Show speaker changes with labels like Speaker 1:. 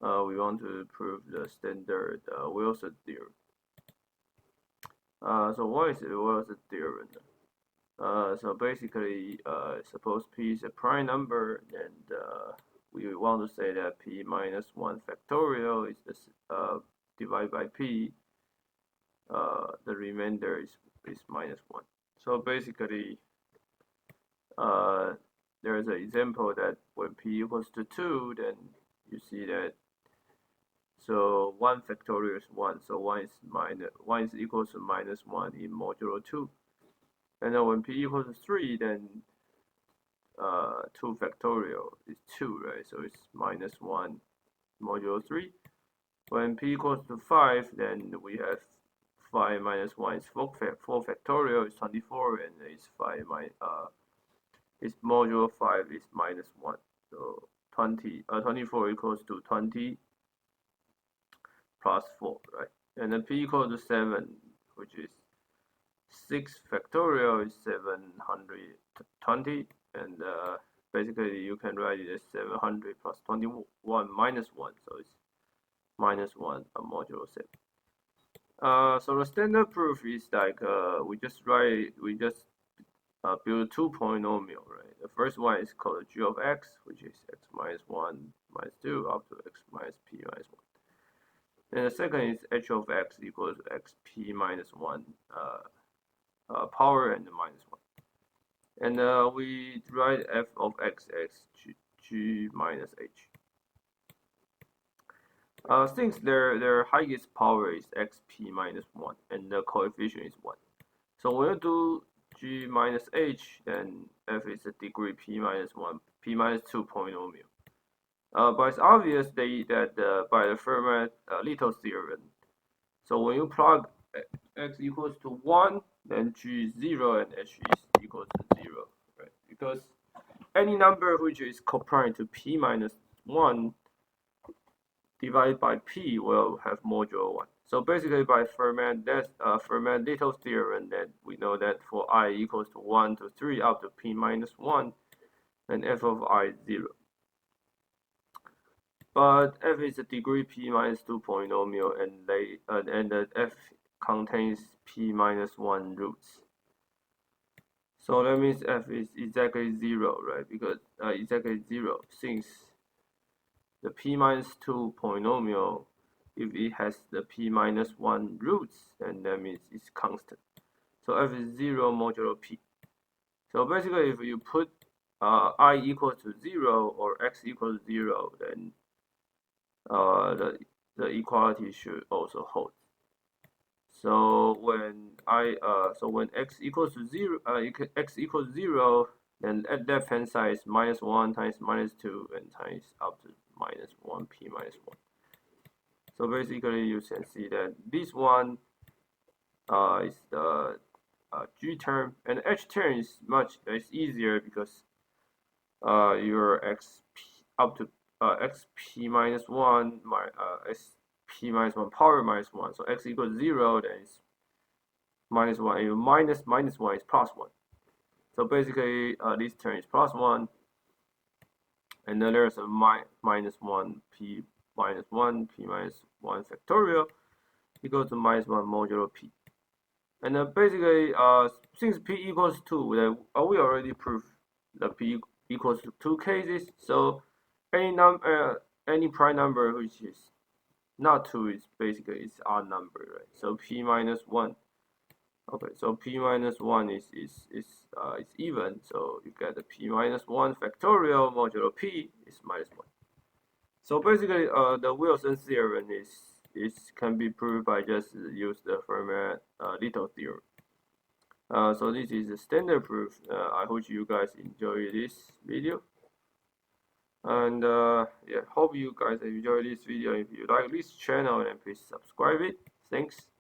Speaker 1: we want to prove the standard Wilson theorem. So what is the Wilson theorem? So basically, suppose P is a prime number, and we want to say that P minus 1 factorial is divided by P. The remainder is minus 1. So basically, there is an example that when P equals to 2, then you see that so 1 factorial is 1, so 1 is equal to minus 1 in modulo 2. And then when P equals to 3, then 2 factorial is 2, right? So it's minus 1 modulo 3. When P equals to 5, then we have 5 minus 1 is 4 factorial is 24, and it's 5 minus its modulo 5 is minus 1. So 24 equals to 20 plus 4, right? And then P equals to 7, which is 6 factorial is 720, and basically you can write it as 700 plus 21 minus 1, so it's minus 1 modulo 7. So the standard proof is like we just build a 2 polynomial, right? The first one is called g of x, which is x minus 1 minus 2 up to x minus p minus 1. And the second is h of x equals to xp minus 1 power and minus 1. And we write f of x as g minus h. Since their highest power is xp minus 1 and the coefficient is 1. So when you do g minus h, then f is a degree p minus 1, p minus 2 polynomial. But it's obvious that by the Fermat-Little theorem, so when you plug x equals to 1, then g is 0 and h is equal to 0, right? Because any number which is coprime to p minus 1 divided by p will have modulo 1. So basically by Fermat-Little theorem, that we know that for I equals to 1 to 3 up to p minus 1, then f of I is 0. But f is a degree p minus 2 polynomial, and the f contains p minus 1 roots. So that means f is exactly 0, right? Because exactly 0, since the p minus 2 polynomial, if it has the p minus 1 roots, then that means it's constant. So f is 0 modulo p. So basically, if you put I equals to 0 or x equals 0, then the equality should also hold. So when x equals to 0, x equals 0, then at left hand side is minus 1 times minus 2 and times up to minus 1 p minus 1. So basically you can see that this one is the g term, and h term is easier because your xp up to xp minus 1 xp minus 1 power minus 1, so x equals 0, then it's minus 1, and minus 1 is plus 1. So basically this term is plus 1, and then there's a minus 1 p minus 1 p minus 1 factorial equals to minus 1 modulo p. And then basically since p equals 2, we already proved the p equals to 2 cases, so any prime number which is not 2 is basically it's odd number, right? So p minus 1. Okay, so p minus 1 is even, so you get the p minus 1 factorial modulo p is minus 1. So basically the Wilson theorem can be proved by just use the Fermat-Little theorem. So this is a standard proof. I hope you guys enjoy this video. And yeah, hope you guys enjoy this video. If you like this channel, then please subscribe it. Thanks.